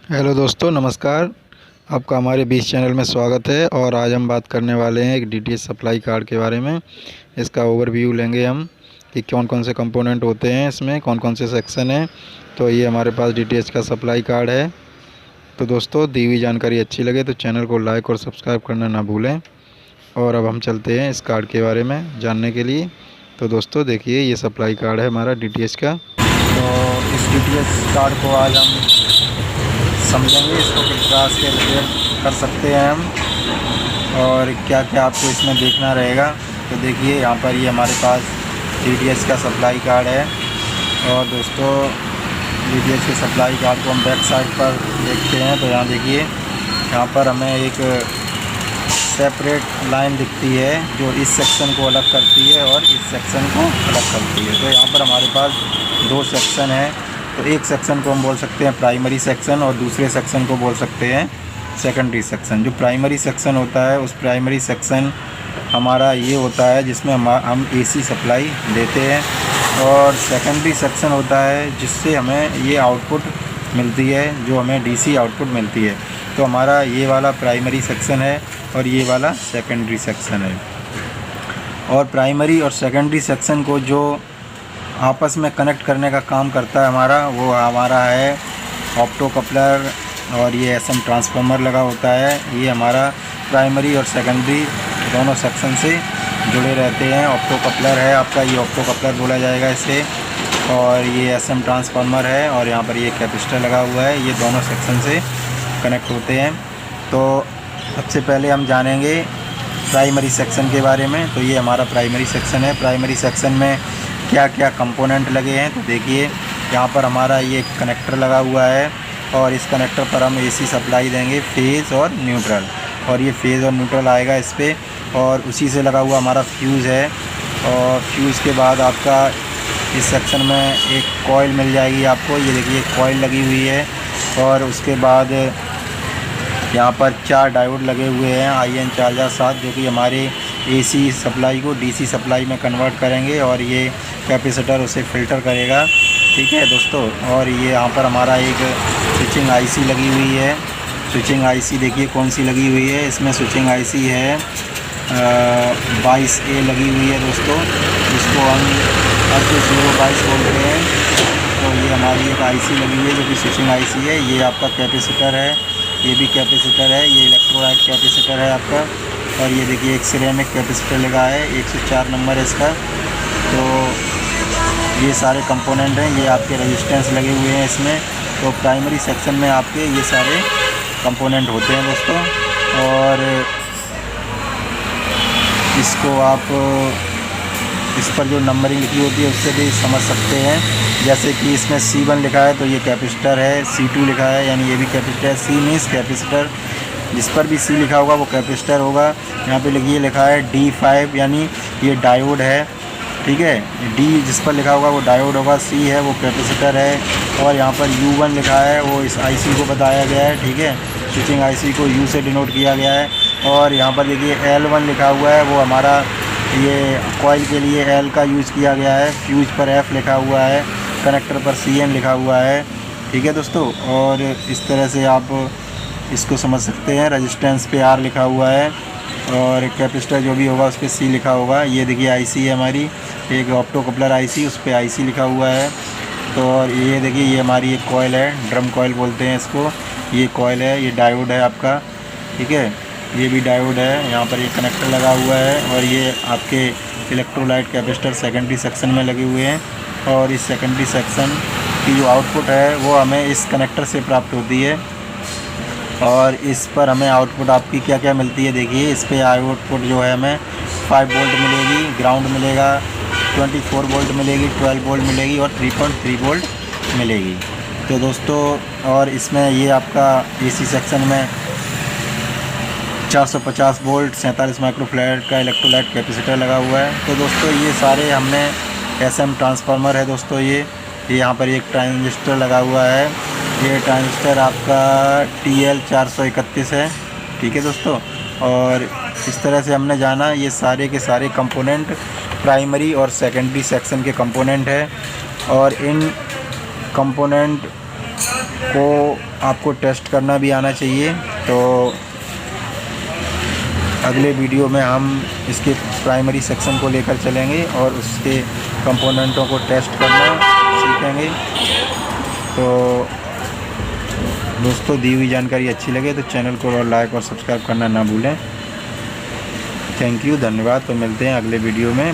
Hello दोस्तों, नमस्कार। आपका हमारे बीच चैनल में स्वागत है। और आज हम बात करने वाले हैं एक डीटीएच सप्लाई कार्ड के बारे में। इसका ओवरव्यू लेंगे हम कि कौन कौन से कंपोनेंट होते हैं, इसमें कौन कौन से सेक्शन हैं। तो ये हमारे पास डीटीएच का सप्लाई कार्ड है। तो दोस्तों, दी हुई जानकारी अच्छी लगे तो चैनल को लाइक और सब्सक्राइब करना ना भूलें। और अब हम चलते हैं इस कार्ड के बारे में जानने के लिए। तो दोस्तों देखिए, ये सप्लाई कार्ड है हमारा डीटीएच का। तो इस डीटीएच कार्ड को आज हम समझेंगे, इसको किस तरह से रिपेयर कर सकते हैं हम और क्या क्या आपको इसमें देखना रहेगा। तो देखिए, यहाँ पर ये हमारे पास डीटीएच का सप्लाई कार्ड है। और दोस्तों, डीटीएच के सप्लाई कार्ड को हम बैक साइड पर देखते हैं तो यहाँ देखिए, यहाँ पर हमें एक सेपरेट लाइन दिखती है जो इस सेक्शन को अलग करती है और इस सेक्शन को अलग करती है। तो यहाँ पर हमारे पास दो सेक्शन है। तो एक सेक्शन को हम बोल सकते हैं प्राइमरी सेक्शन और दूसरे सेक्शन को बोल सकते हैं सेकेंडरी सेक्शन। जो प्राइमरी सेक्शन होता है, उस प्राइमरी सेक्शन हमारा ये होता है जिसमें हम एसी सप्लाई देते हैं। और सेकेंडरी सेक्शन होता है जिससे हमें ये आउटपुट मिलती है, जो हमें डीसी आउटपुट मिलती है। तो हमारा ये वाला प्राइमरी सेक्शन है और ये वाला सेकेंडरी सेक्शन है। और प्राइमरी और सेकेंडरी सेक्शन को जो आपस में कनेक्ट करने का काम करता है वो हमारा है ऑप्टो कपलर। और ये एसएम ट्रांसफार्मर लगा होता है। ये हमारा प्राइमरी और सेकेंडरी दोनों सेक्शन से जुड़े रहते हैं। ऑप्टो कपलर है आपका, ये ऑप्टो कपलर बोला जाएगा इसे। और ये एसएम ट्रांसफार्मर है और यहाँ पर ये कैपेसिटर लगा हुआ है। ये दोनों सेक्शन से कनेक्ट होते हैं। तो सबसे पहले हम जानेंगे प्राइमरी सेक्शन के बारे में। तो ये हमारा प्राइमरी सेक्शन है। प्राइमरी सेक्शन में क्या क्या कंपोनेंट लगे हैं तो देखिए, यहाँ पर हमारा ये कनेक्टर लगा हुआ है और इस कनेक्टर पर हम एसी सप्लाई देंगे, फेज़ और न्यूट्रल। और ये फेज़ और न्यूट्रल आएगा इस पर। और उसी से लगा हुआ हमारा फ्यूज़ है। और फ्यूज़ के बाद आपका इस सेक्शन में एक कॉइल मिल जाएगी आपको। ये देखिए, कॉइल लगी हुई है। और उसके बाद यहाँ पर 4 डायोड लगे हुए हैं IN4007, जो कि हमारे एसी सप्लाई को डीसी सप्लाई में कन्वर्ट करेंगे। और ये कैपेसिटर उसे फ़िल्टर करेगा। ठीक है दोस्तों। और ये यहाँ पर हमारा एक स्विचिंग आईसी लगी हुई है। स्विचिंग आईसी देखिए कौन सी लगी हुई है। इसमें स्विचिंग आईसी है 22A लगी हुई है दोस्तों, जिसको हम 022 बोलते हैं। तो ये हमारी एक आईसी लगी हुई है जो कि स्विचिंग आईसी है। ये आपका कैपेसिटर है, ये भी कैपेसिटर है। ये इलेक्ट्रोलाइट कैपेसिटर है आपका। और ये देखिए, एक सिरेमिक कैपेसिटर लगा है, 104 नंबर है इसका। तो ये सारे कंपोनेंट हैं, ये आपके रेजिस्टेंस लगे हुए हैं इसमें। तो प्राइमरी सेक्शन में आपके ये सारे कंपोनेंट होते हैं दोस्तों। और इसको आप इस पर जो नंबरिंग लिखी होती है उससे भी समझ सकते हैं। जैसे कि इसमें C1 लिखा है तो ये कैपेसिटर है, C2 लिखा है यानी ये भी कैपेसिटर है। C मीन्स कैपेसिटर, जिस पर भी C लिखा होगा वो कैपेसिटर होगा। यहाँ पे लिखा है D5 यानी ये डायोड है। ठीक है, D जिस पर लिखा होगा वो डायोड होगा, C है वो कैपेसिटर है। और यहाँ पर U1 लिखा है, वो इस IC को बताया गया है। ठीक है, स्विचिंग IC को U से डिनोट किया गया है। और यहाँ पर देखिए L1 लिखा हुआ है, वो हमारा ये कॉइल के लिए L का यूज़ किया गया है। फ्यूज पर F लिखा हुआ है, कनेक्टर पर CM लिखा हुआ है। ठीक है दोस्तों। और इस तरह से आप इसको समझ सकते हैं। रेजिस्टेंस पे R लिखा हुआ है और कैपेसिटर जो भी होगा उस पर C लिखा होगा। ये देखिए IC है हमारी, एक ऑप्टो कपलर IC, उस पर IC लिखा हुआ है। तो और ये देखिए, ये हमारी एक कॉइल है, ड्रम कॉइल बोलते हैं इसको। ये कॉइल है, ये डायोड है आपका। ठीक है, ये भी डायोड है। यहाँ पर ये कनेक्टर लगा हुआ है। और ये आपके इलेक्ट्रोलाइट कैपेसिटर सेकेंडरी सेक्शन में लगे हुए हैं। और इस सेकेंडरी सेक्शन की जो आउटपुट है वो हमें इस कनेक्टर से प्राप्त होती है। और इस पर हमें आउटपुट आपकी क्या क्या मिलती है देखिए, इस पर आउटपुट जो है हमें 5 वोल्ट मिलेगी, ग्राउंड मिलेगा, 24 वोल्ट मिलेगी, 12 वोल्ट मिलेगी और 3.3 वोल्ट मिलेगी। तो दोस्तों, और इसमें ये आपका एसी सेक्शन में 450 वोल्ट 47 माइक्रोफैराड का इलेक्ट्रोलाइट कैपेसिटर लगा हुआ है। तो दोस्तों, ये सारे हमने एसएम ट्रांसफार्मर है दोस्तों। ये यहाँ पर एक ट्रांजिस्टर लगा हुआ है। ये ट्रांजिस्टर आपका TL431 है। ठीक है दोस्तों। और इस तरह से हमने जाना ये सारे के सारे कंपोनेंट प्राइमरी और सेकेंडरी सेक्शन के कंपोनेंट है। और इन कंपोनेंट को आपको टेस्ट करना भी आना चाहिए। तो अगले वीडियो में हम इसके प्राइमरी सेक्शन को लेकर चलेंगे और उसके कंपोनेंटों को टेस्ट करना सीखेंगे। तो दोस्तों, दी हुई जानकारी अच्छी लगे तो चैनल को और लाइक और सब्सक्राइब करना ना भूलें। थैंक यू, धन्यवाद। तो मिलते हैं अगले वीडियो में।